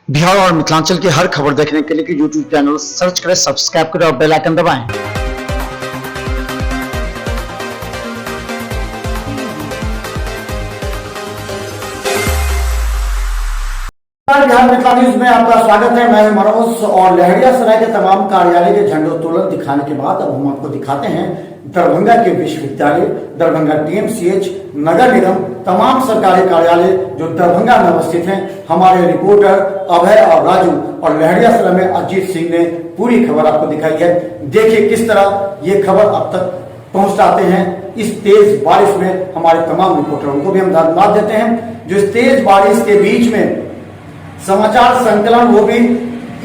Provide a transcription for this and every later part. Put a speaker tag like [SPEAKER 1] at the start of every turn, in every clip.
[SPEAKER 1] बिहार और मिथिलांचल की हर खबर देखने के लिए यूट्यूब चैनल सर्च करें, सब्सक्राइब करें और बेल आइकन दबाएं।
[SPEAKER 2] बिहार मिथिला न्यूज में आपका स्वागत है। मैं मनोज और लहरियासराय के तमाम कार्यालय के झंडोत्तोलन दिखाने के बाद अब हम आपको दिखाते हैं दरभंगा के विश्वविद्यालय, दरभंगा DMCH, नगर निगम, तमाम सरकारी कार्यालय जो दरभंगा में अवस्थित हैं। हमारे रिपोर्टर अभय और राजू और लहरियासराय में अजीत सिंह ने पूरी खबर आपको दिखाई है। देखिए किस तरह ये खबर अब तक पहुंचाते हैं। इस तेज बारिश में हमारे तमाम रिपोर्टरों को भी हम धन्यवाद देते हैं जो इस तेज बारिश के बीच में समाचार संकलन वो भी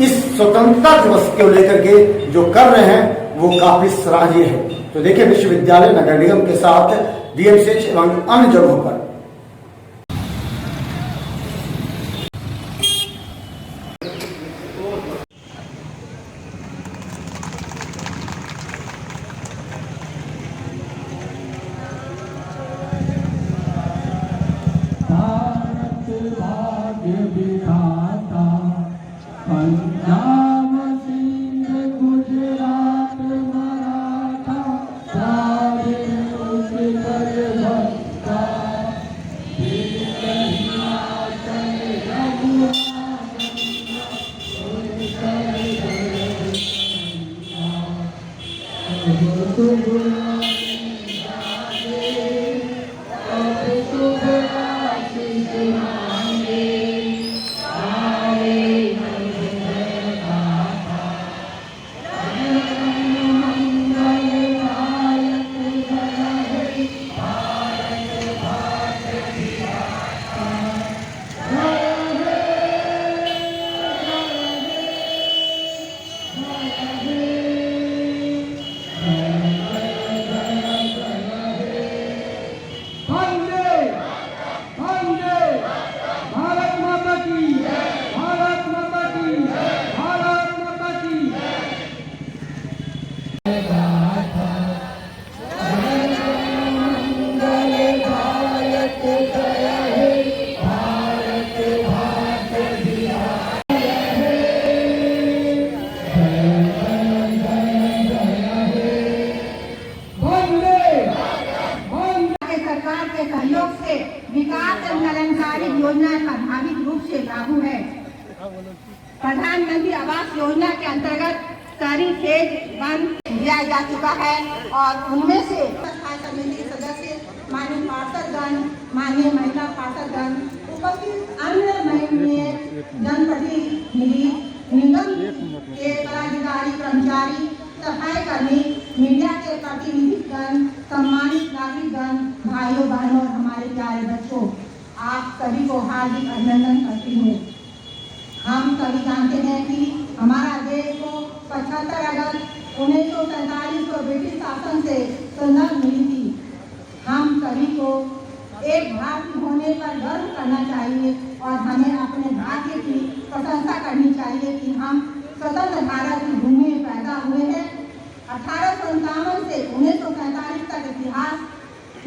[SPEAKER 2] इस स्वतंत्रता दिवस को लेकर के जो कर रहे हैं वो काफी सराहनीय है। तो देखिए विश्वविद्यालय, नगर निगम के साथ DMCH एवं अन्य जगहों पर
[SPEAKER 3] पंजाब सिंध गुजरात मराठा सारे उत्तर बंगा
[SPEAKER 4] विकास एवं कल्याणकारी योजना प्रभावित रूप से लागू है। प्रधानमंत्री आवास योजना के अंतर्गत सारी फेज 1 दिया जा चुका है और उनमें से समिति के सदस्य, माननीय पार्षदगण, माननीय महिला पार्षदगण, उपस्थित अन्य माननीय जनप्रतिनिधि, निगम के पदाधिकारी, कर्मचारी, सफाई कर्मी, मीडिया के प्रतिनिधिगण, सम्मानित नागरिकगण, भाइयों बहनों और हमारे प्यारे बच्चों, आप सभी को हार्दिक अभिनंदन करती हूँ। हम सभी जानते हैं कि हमारा देश को 75 अगस्त 1947 को ब्रिटिश शासन से स्वतंत्रता मिली थी। हम सभी को एक भारतीय होने पर गर्व करना चाहिए और हमें अपने भाग्य की प्रशंसा करनी चाहिए कि हम स्वतंत्र भारत की भूमि में पैदा हुए हैं। 1857 से 1947 तक इतिहास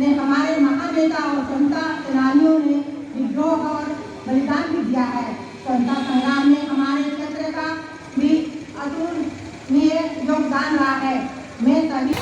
[SPEAKER 4] ने हमारे महानेता और स्वतंत्रता सेनानियों ने विद्रोह और बलिदान भी दिया है। स्वतंत्रता संग्राम में हमारे क्षेत्र का भी अतुलनीय योगदान रहा है। मैं सभी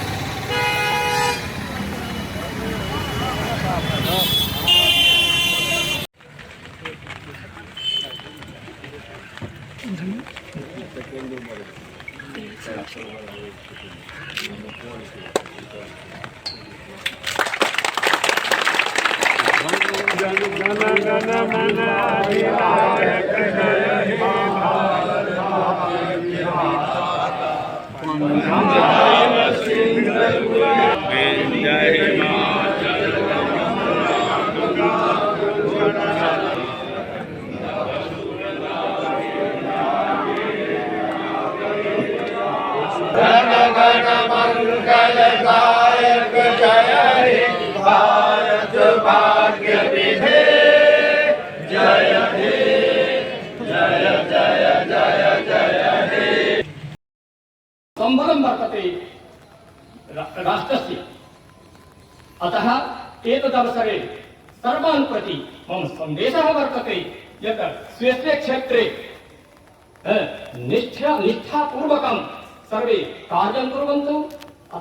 [SPEAKER 5] मंगलदायक जय हे भारत भाग्य विधे जय हे जय जय जय जय हे।
[SPEAKER 6] संबलं वर्तते राष्ट्रस्य, अतः एतदवसरे सर्वान् प्रति मम सन्देशः वर्तते यत् स्वेष्टे क्षेत्रे निष्ठापूर्वकं सर्वे कार्यं कुर्वन्तु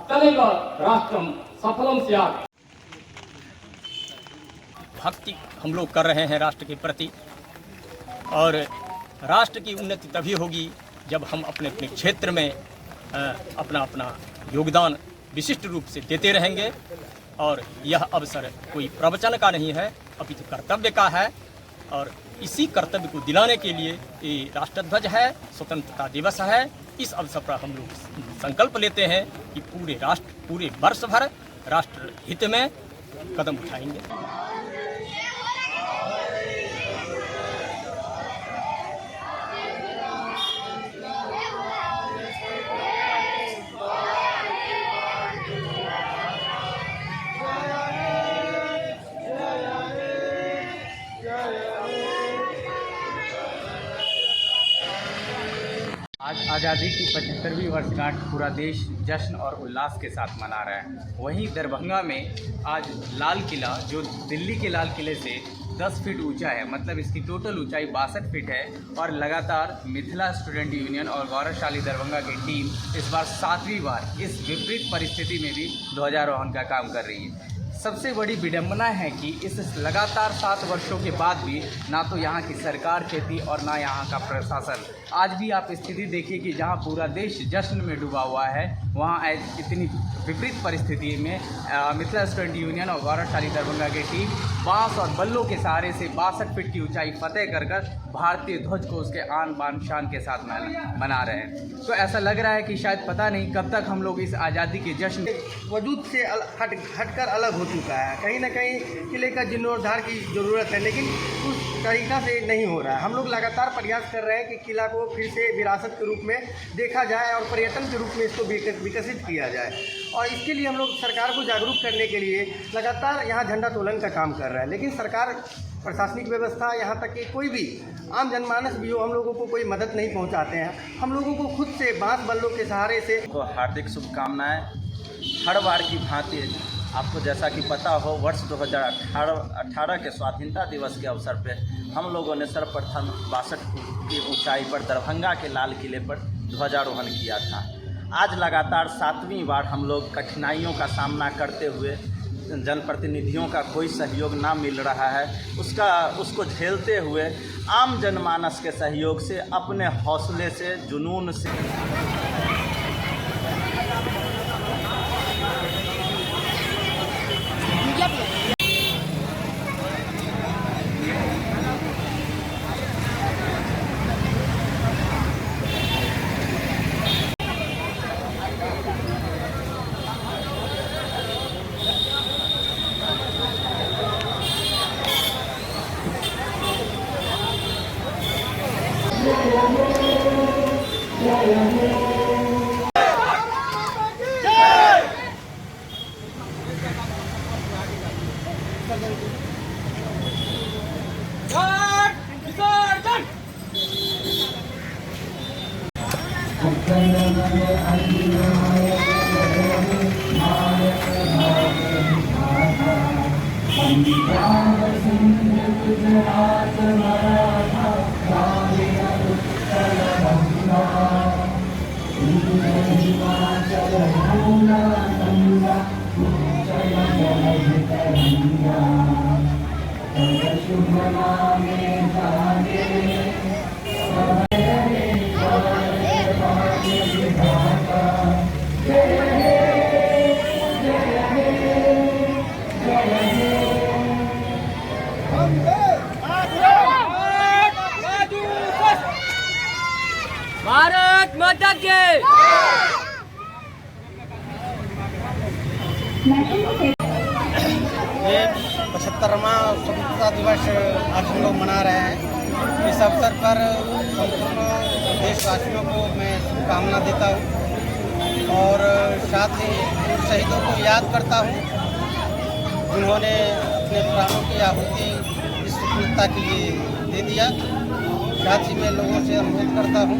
[SPEAKER 6] तदैव राष्ट्रं सफलं स्यात्। भक्ति हम लोग कर रहे हैं राष्ट्र के प्रति, और राष्ट्र की उन्नति तभी होगी जब हम अपने अपने क्षेत्र में अपना अपना योगदान विशिष्ट रूप से देते रहेंगे। और यह अवसर कोई प्रवचन का नहीं है, अपितु कर्तव्य का है, और इसी कर्तव्य को दिलाने के लिए ये राष्ट्रध्वज है, स्वतंत्रता दिवस है। इस अवसर पर हम लोग संकल्प लेते हैं कि पूरे राष्ट्र, पूरे वर्ष भर राष्ट्र हित में कदम उठाएंगे।
[SPEAKER 7] आज आज़ादी की 75वीं वर्षगांठ पूरा देश जश्न और उल्लास के साथ मना रहा है। वहीं दरभंगा में आज लाल किला, जो दिल्ली के लाल किले से 10 फीट ऊंचा है, मतलब इसकी टोटल ऊंचाई 62 फीट है, और लगातार मिथिला स्टूडेंट यूनियन और गौरवशाली दरभंगा की टीम इस बार 7वीं बार इस विपरीत परिस्थिति में भी ध्वजारोहण का काम कर रही है। सबसे बड़ी विडंबना है कि इस लगातार 7 वर्षों के बाद भी ना तो यहाँ की सरकार खेती और ना यहाँ का प्रशासन। आज भी आप स्थिति देखिए कि जहाँ पूरा देश जश्न में डूबा हुआ है, वहाँ इतनी विपरीत परिस्थिति में मिथिला स्टूडेंट यूनियन और गौरवशाली दरभंगा की टीम बांस और बल्लों के सहारे से 62 फीट की ऊंचाई फतेह कर भारतीय ध्वज को उसके आन बान शान के साथ मना रहे हैं। तो ऐसा लग रहा है कि शायद पता नहीं कब तक हम लोग इस आज़ादी के जश्न
[SPEAKER 8] वजूद से हटकर अलग हो चुका है। कहीं ना कहीं किले का जीर्णोद्धार की ज़रूरत है, लेकिन उस तरीक़ा से नहीं हो रहा है। हम लोग लगातार प्रयास कर रहे हैं कि किला को फिर से विरासत के रूप में देखा जाए और पर्यटन के रूप में इसको विकसित किया जाए। और इसके लिए हम लोग सरकार को जागरूक करने के लिए लगातार यहाँ झंडा तोलन का काम कर रहा है, लेकिन सरकार, प्रशासनिक व्यवस्था, यहाँ तक कि कोई भी आम जनमानस भी हो, हम लोगों को कोई मदद नहीं पहुँचाते हैं। हम लोगों को खुद से बांस बल्लों के सहारे से
[SPEAKER 7] तो हार्दिक शुभकामनाएं। हर बार की भांति आपको जैसा कि पता हो, वर्ष 2018 के स्वाधीनता दिवस के अवसर पर हम लोगों ने सर्वप्रथम 62 फीट की ऊंचाई पर दरभंगा के लाल किले पर ध्वजारोहण किया था। आज लगातार 7वीं बार हम लोग कठिनाइयों का सामना करते हुए, जनप्रतिनिधियों का कोई सहयोग ना मिल रहा है, उसको झेलते हुए आम जनमानस के सहयोग से, अपने हौसले से, जुनून से
[SPEAKER 6] भारत माता के
[SPEAKER 8] 75वां स्वतंत्रता दिवस आज हम लोग मना रहे हैं। इस अवसर पर संपूर्ण देशवासियों को मैं शुभकामना देता हूँ और साथ ही उन शहीदों को याद करता हूँ जिन्होंने अपने प्राणों की आहुति इस स्वतंत्रता के लिए दे दिया। साथ ही मैं लोगों से अनुरोध करता हूँ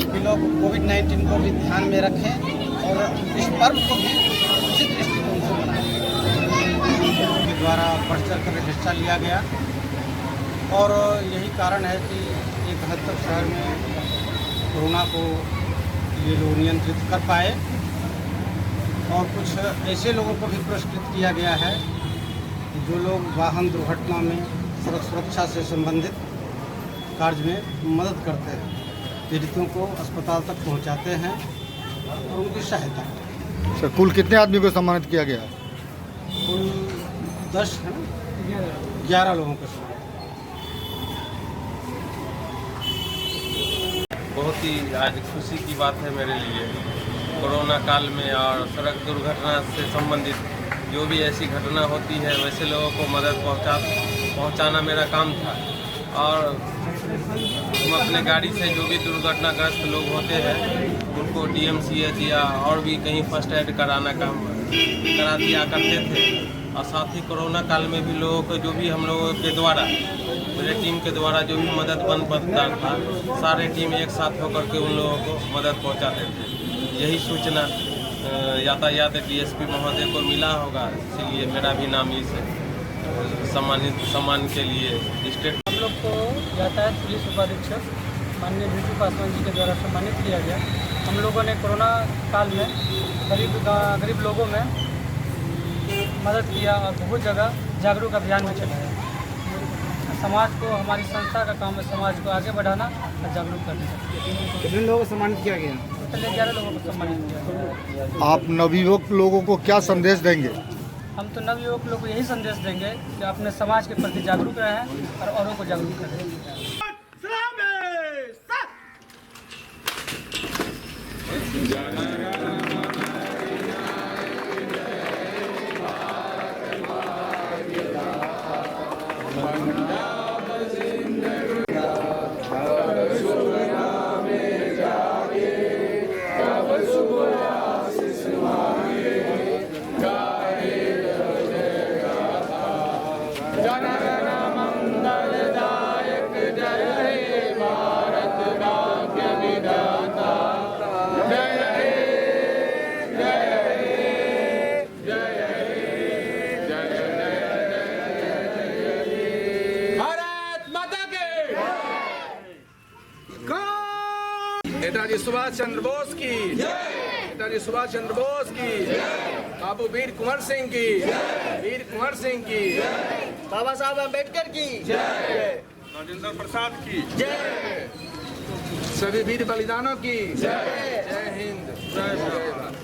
[SPEAKER 8] कि लोग कोविड-19 को भी ध्यान में रखें और इस पर्व को भी उचित दृष्टिकोण से मनाएं। के द्वारा बढ़ चढ़ कर हिस्सा लिया गया और यही कारण है कि एक हद तक शहर में कोरोना को ये लोग नियंत्रित कर पाए। और कुछ ऐसे लोगों को भी पुरस्कृत किया गया है जो लोग वाहन दुर्घटना में सड़क सुरक्षा से संबंधित कार्य में मदद करते हैं, पीड़ितों को अस्पताल तक पहुंचाते हैं और उनकी सहायता करते हैं।
[SPEAKER 2] सर, कुल कितने आदमी को सम्मानित किया गया?
[SPEAKER 8] कुल 10 है, 11 लोगों को सम्मानित।
[SPEAKER 9] बहुत ही आज खुशी की बात है मेरे लिए। कोरोना काल में और सड़क दुर्घटना से संबंधित जो भी ऐसी घटना होती है वैसे लोगों को मदद पहुंचाना मेरा काम था। और हम अपने गाड़ी से जो भी दुर्घटनाग्रस्त लोग होते हैं उनको DMCH या और भी कहीं फर्स्ट एड करा दिया करते थे। और साथ ही कोरोना काल में भी लोगों को जो भी हम लोगों के द्वारा, मेरे टीम के द्वारा जो भी मदद बन पाता था, सारे टीम एक साथ होकर के उन लोगों को मदद पहुंचाते थे। यही सूचना यातायात DSP महोदय को मिला होगा, इसीलिए मेरा भी नाम इस सम्मान के लिए स्टेट।
[SPEAKER 3] हम लोग को यातायात पुलिस उपाधीक्षक माननीय बिट्टू पासवान जी के द्वारा सम्मानित किया गया। हम लोगों ने कोरोना काल में गरीब लोगों में मदद किया और बहुत जगह जागरूक अभियान में चलाया। समाज को, हमारी संस्था का काम है समाज को आगे बढ़ाना और जागरूक करने का।
[SPEAKER 8] कितने लोगों को सम्मानित किया गया?
[SPEAKER 3] टोटल 11 लोगों को सम्मानित किया।
[SPEAKER 2] आप नवयुवक लोगों को क्या संदेश देंगे?
[SPEAKER 3] हम तो नवयुवक लोग को यही संदेश देंगे कि अपने समाज के प्रति जागरूक रहें और औरों को जागरूक करें।
[SPEAKER 5] नेताजी सुभाष चंद्र बोस की, नेताजी सुभाष चंद्र बोस की, बाबू वीर कुंवर सिंह की, वीर कुंवर सिंह की, बाबा साहब अम्बेडकर की जय, राजेंद्र प्रसाद की जय, सभी वीर बलिदानों की जय। जय हिंद, जय भारत।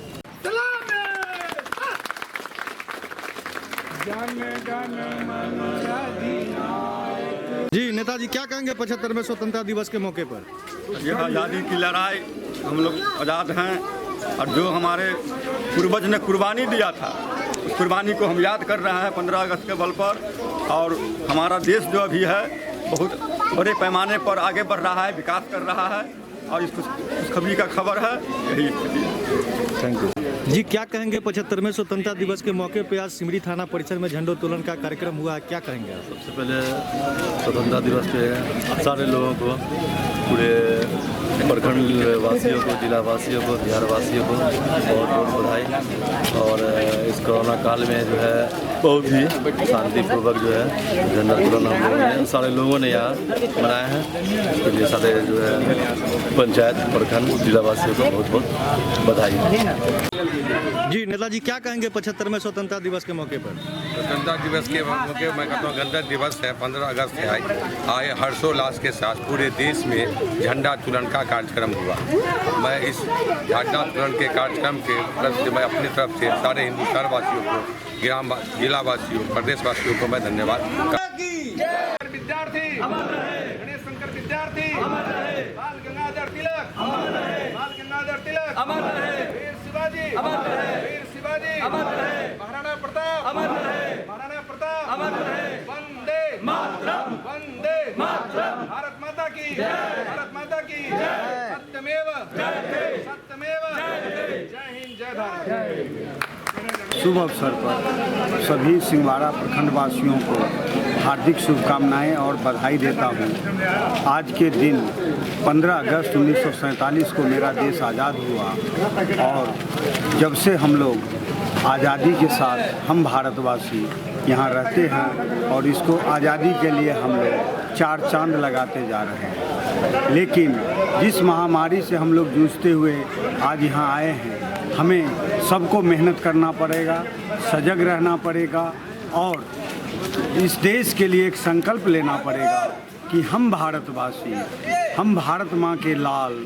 [SPEAKER 2] जी नेताजी, क्या कहेंगे 75वें स्वतंत्रता दिवस के मौके पर?
[SPEAKER 10] यह आज़ादी की लड़ाई, हम लोग आज़ाद हैं और जो हमारे पूर्वज ने कुर्बानी दिया था उस कुर्बानी को हम याद कर रहे हैं 15 अगस्त के बल पर। और हमारा देश जो अभी है बहुत बड़े पैमाने पर आगे बढ़ रहा है, विकास कर रहा है और इस खुशखबरी का खबर है। यही थैंक यू
[SPEAKER 2] जी। क्या कहेंगे 75वें स्वतंत्रता दिवस के मौके पर आज सिमरी थाना परिसर में झंडोत्तोलन का कार्यक्रम हुआ है, क्या कहेंगे आप?
[SPEAKER 11] सबसे पहले स्वतंत्रता दिवस पे सारे लोगों को, पूरे प्रखंड वासियों को, जिला वासियों को, बिहार वासियों को बहुत बहुत बधाई। और इस कोरोना काल में जो है बहुत ही शांतिपूर्वक जो है झंडोत्तोलन हम लोगों ने, सारे लोगों ने यहाँ मनाए हैं। इसके लिए सारे जो है पंचायत, प्रखंड, जिला वासियों को बहुत बहुत बधाई।
[SPEAKER 2] जी नेताजी, क्या कहेंगे 75वें स्वतंत्रता दिवस के मौके पर?
[SPEAKER 12] स्वतंत्रता दिवस के मौके मैं कहता हूँ गणतंत्र दिवस है 15 अगस्त है। आए हर्षोल्लास के साथ पूरे देश में झंडा उत्तोलन का कार्यक्रम हुआ। मैं इस झंडा उत्तोलन के कार्यक्रम के तरफ से, मैं अपनी तरफ से सारे हिंदुस्तान वासियों को, ग्राम जिला वासियों, प्रदेश वासियों को मैं धन्यवाद।
[SPEAKER 5] विद्यार्थी गणेश शंकर विद्यार्थी, बाल गंगाधर तिलक, बाल गंगाधर तिलक, वीर शिवाजी, वीर शिवाजी, महाराणा प्रताप, महाराणा प्रताप, वंदे मातरम, वंदे मातरम, भारत माता की, भारत माता की, सत्यमेव सत्यमेव, जय हिंद, जय भारत।
[SPEAKER 13] शुभ अवसर पर सभी सिंहवाड़ा प्रखंड वासियों को हार्दिक शुभकामनाएं और बधाई देता हूं। आज के दिन 15 अगस्त 1947 को मेरा देश आज़ाद हुआ और जब से हम लोग आज़ादी के साथ हम भारतवासी यहाँ रहते हैं और इसको आज़ादी के लिए हम लोग चार चांद लगाते जा रहे हैं। लेकिन जिस महामारी से हम लोग जूझते हुए आज यहाँ आए हैं, हमें सबको मेहनत करना पड़ेगा, सजग रहना पड़ेगा और इस देश के लिए एक संकल्प लेना पड़ेगा कि हम भारतवासी, हम भारत माँ के लाल,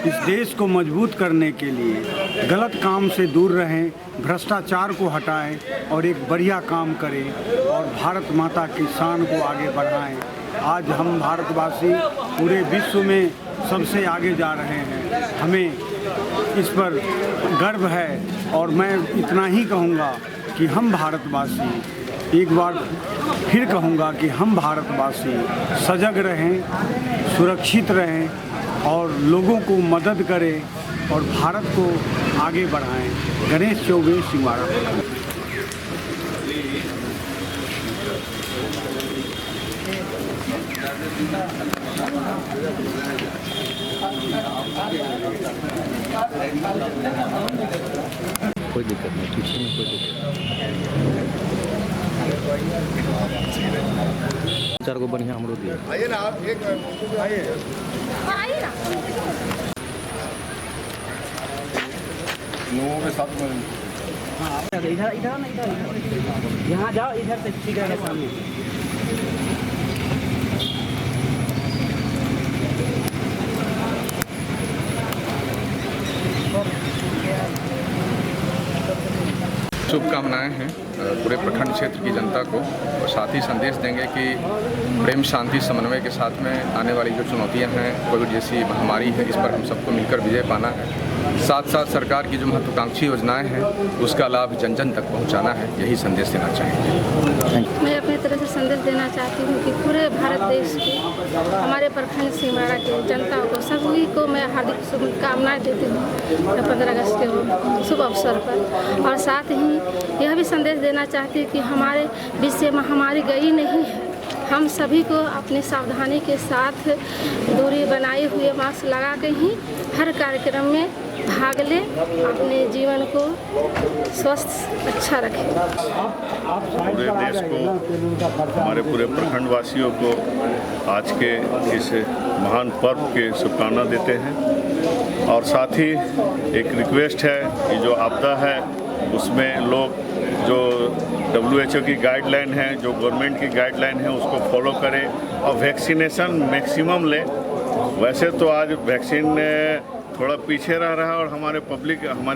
[SPEAKER 13] इस देश को मजबूत करने के लिए गलत काम से दूर रहें, भ्रष्टाचार को हटाएं और एक बढ़िया काम करें और भारत माता की शान को आगे बढ़ाएं। आज हम भारतवासी पूरे विश्व में सबसे आगे जा रहे हैं, हमें इस पर गर्व है और मैं इतना ही कहूँगा कि हम भारतवासी, एक बार फिर कहूँगा कि हम भारतवासी सजग रहें, सुरक्षित रहें और लोगों को मदद करें और भारत को आगे बढ़ाएं। गणेश चौबे, सिंहवाड़ा।
[SPEAKER 11] कोई दिक्कत नहीं, पीछे में कोई दिक्कत चार को बढ़िया हमरो दिया।
[SPEAKER 5] आइए ना आप, एक आइए ना लोगों के साथ में।
[SPEAKER 3] हाँ, इधर इधर ना, इधर यहाँ जाओ, इधर से ठीक है सामने।
[SPEAKER 14] शुभकामनाएं हैं पूरे प्रखंड क्षेत्र की जनता को और साथ ही संदेश देंगे कि प्रेम, शांति, समन्वय के साथ में आने वाली जो चुनौतियां हैं, कोविड जैसी महामारी है, इस पर हम सबको मिलकर विजय पाना है। साथ साथ सरकार की जो महत्वाकांक्षी योजनाएं हैं उसका लाभ जन जन तक पहुंचाना है, यही संदेश देना चाहेंगे।
[SPEAKER 15] मैं अपनी तरफ से संदेश देना चाहती हूँ कि पूरे भारत देश के, हमारे प्रखंड सिंहवाड़ा के जनता को, सभी को मैं हार्दिक शुभकामनाएं देती हूँ 15 अगस्त के शुभ अवसर पर। और साथ ही यह भी संदेश देना चाहती हूँ कि हमारे बीच से महामारी गई नहीं है, हम सभी को अपनी सावधानी के साथ दूरी बनाए हुए मास्क लगा के ही हर कार्यक्रम में भाग लें, अपने जीवन को स्वस्थ अच्छा रखें।
[SPEAKER 16] पूरे देश को, हमारे पूरे प्रखंड वासियों को आज के इस महान पर्व के शुभकामना देते हैं। और साथ ही एक रिक्वेस्ट है कि जो आपदा है उसमें लोग जो WHO की गाइडलाइन है, जो गवर्नमेंट की गाइडलाइन है, उसको फॉलो करें और वैक्सीनेशन मैक्सिमम लें। वैसे तो आज वैक्सीन थोड़ा पीछे रह रहा है और हमारी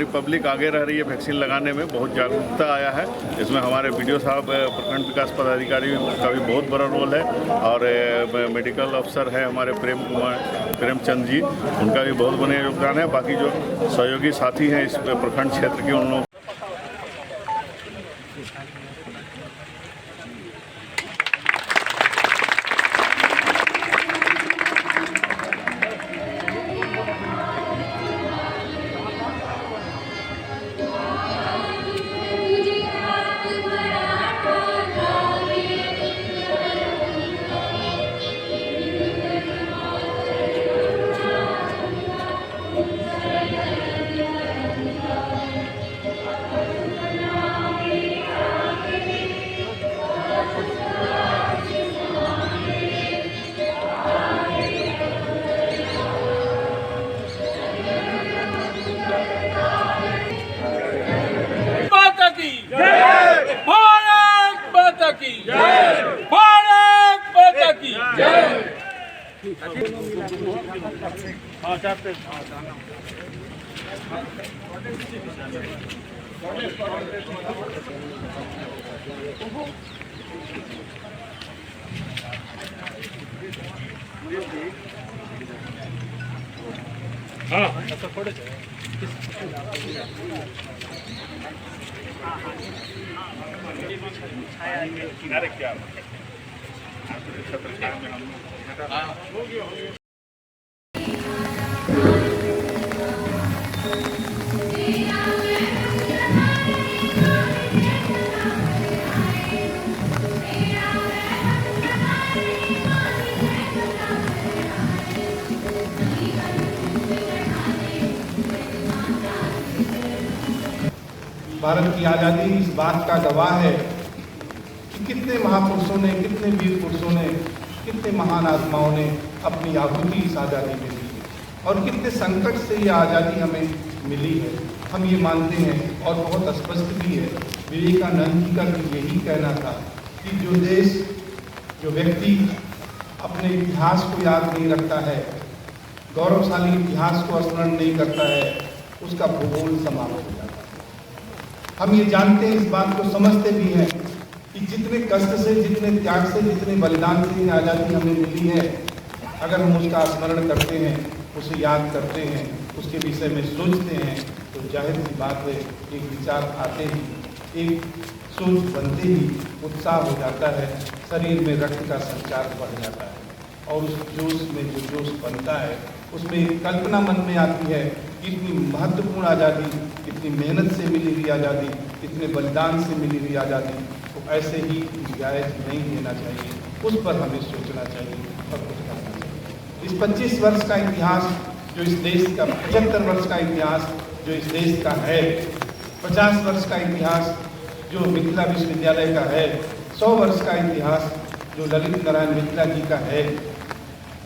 [SPEAKER 16] पब्लिक आगे रह रही है वैक्सीन लगाने में, बहुत जागरूकता आया है। इसमें हमारे BDO साहब, प्रखंड विकास पदाधिकारी का भी बहुत बड़ा रोल है और मेडिकल अफसर है हमारे प्रेमचंद जी, उनका भी बहुत बड़ा योगदान है। बाकी जो सहयोगी साथी हैं इस प्रखंड क्षेत्र के, उन लोग
[SPEAKER 17] भारत की आज़ादी इस बात का गवाह है कि कितने महापुरुषों ने, कितने वीर पुरुषों ने कितने महान आत्माओं ने अपनी आहुति इस आज़ादी में दी है और कितने संकट से ये आज़ादी हमें मिली है। हम ये मानते हैं और बहुत स्पष्ट भी है, विवेकानंद जी का भी यही कहना था कि जो देश, जो व्यक्ति अपने इतिहास को याद नहीं रखता है, गौरवशाली इतिहास को स्मरण नहीं करता है, उसका भूगोल समाप्त हो जाता है। हम ये जानते हैं, इस बात को समझते भी हैं कि जितने कष्ट से, जितने त्याग से, जितने बलिदान से ये आज़ादी हमें मिली है, अगर हम उसका स्मरण करते हैं, उसे याद करते हैं, उसके विषय में सोचते हैं, तो जाहिर सी बात है एक विचार आते ही, एक सोच बनते ही उत्साह हो जाता है, शरीर में रक्त का संचार बढ़ जाता है और उस जोश में जो जोश बनता है उसमें एक कल्पना मन में आती है कि इतनी महत्वपूर्ण आज़ादी, इतनी मेहनत से मिली हुई आज़ादी, इतने बलिदान से मिली हुई आज़ादी को ऐसे ही जायज़ नहीं देना चाहिए, उस पर हमें सोचना चाहिए और कुछ करना चाहिए। इस 25 वर्ष का इतिहास जो इस देश का, 75 वर्ष का इतिहास जो इस देश का है, 50 वर्ष का इतिहास जो मिथिला विश्वविद्यालय का है, 100 वर्ष का इतिहास जो ललित नारायण मिथिला जी का है,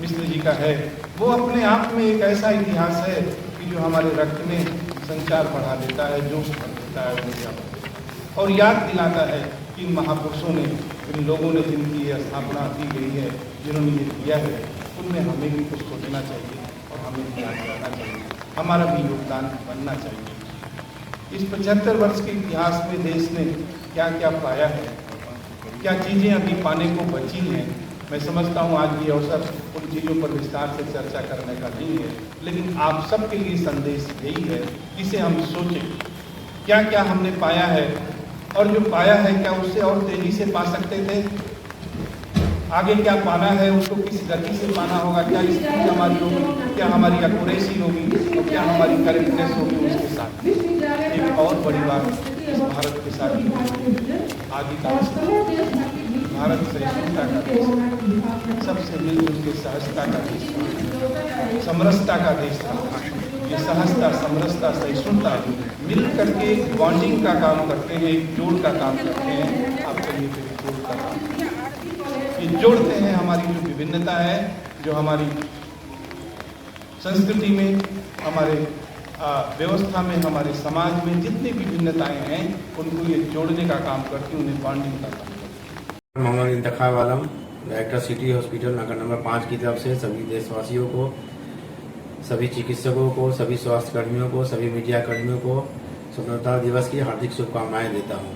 [SPEAKER 17] मिश्र जी का है, वो अपने आप में एक ऐसा इतिहास है कि जो हमारे रक्त में संचार बढ़ा देता है, जोश भर देता है ऊर्जा और याद दिलाता है कि इन महापुरुषों ने, इन लोगों ने जिनकी ये स्थापना की गई है, जिन्होंने ये किया है, उनमें हमें भी कुछ सोचना चाहिए और हमें याद करना चाहिए, हमारा भी योगदान बनना चाहिए। इस 75 वर्ष के इतिहास में देश ने क्या क्या पाया है, क्या चीज़ें अभी पाने को बची हैं। मैं समझता हूँ आज ये अवसर उन चीज़ों पर विस्तार से चर्चा करने का नहीं है, लेकिन आप सबके लिए संदेश यही है, इसे हम सोचें क्या क्या हमने पाया है और जो पाया है क्या उससे और तेज़ी से पा सकते थे, आगे क्या पाना है उसको किस गति से पाना होगा, क्या स्थिति हमारी होगी, क्या हमारी एक्यूरेसी होगी और क्या हमारी करेक्टनेस होगी। उसके साथ एक और बड़ी बात इस भारत के साथ आदि का भारत सहिष्णुता का देश, सबसे मिलजुल के सहजता का देश, समरसता का देश था। ये सहजता, समरसता, सहिष्णुता मिल करके बॉन्डिंग का काम करते हैं, एक जोड़ का काम करते हैं। आप कहिए फिर जोड़ का काम, ये जोड़ते हैं हमारी जो विभिन्नता है, जो हमारी संस्कृति में, हमारे व्यवस्था में, हमारे समाज में जितनी विभिन्नताएं हैं उनको ये जोड़ने का काम करती, उन्हें बॉन्डिंग का काम करती।
[SPEAKER 18] मोहम्मद इंतखाब आलम, डायरेक्टर सिटी हॉस्पिटल नगर नंबर 5 की तरफ से सभी देशवासियों को, सभी चिकित्सकों को, सभी स्वास्थ्य कर्मियों को, सभी मीडिया कर्मियों को स्वतंत्रता दिवस की हार्दिक शुभकामनाएं देता हूं।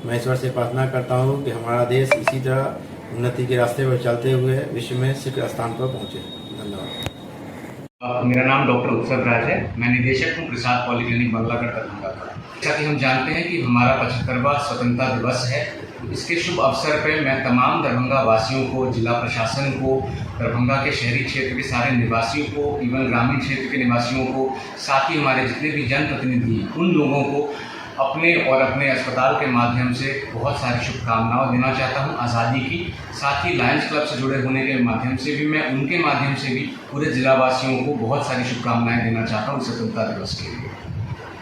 [SPEAKER 18] मैं ईश्वर से प्रार्थना करता हूं कि हमारा देश इसी तरह उन्नति के रास्ते पर चलते हुए विश्व में शीर्ष स्थान पर पहुंचे। धन्यवाद।
[SPEAKER 7] मेरा नाम डॉक्टर उत्सव राज है, मैं निदेशक हूँ प्रसाद पॉलीक्लिनिक बंगलागढ़ दरभंगा का। जैसा कि हम जानते हैं कि हमारा 75वां स्वतंत्रता दिवस है, इसके शुभ अवसर पर मैं तमाम दरभंगा वासियों को, जिला प्रशासन को, दरभंगा के शहरी क्षेत्र के सारे निवासियों को, इवन ग्रामीण क्षेत्र के निवासियों को, साथ ही हमारे जितने भी जनप्रतिनिधि, उन लोगों को अपने और अपने अस्पताल के माध्यम से बहुत सारी शुभकामनाएं देना चाहता हूं आज़ादी की। साथ ही लायंस क्लब से जुड़े होने के माध्यम से भी मैं उनके माध्यम से भी पूरे जिलावासियों को बहुत सारी शुभकामनाएं देना चाहता हूं स्वतंत्रता दिवस के लिए।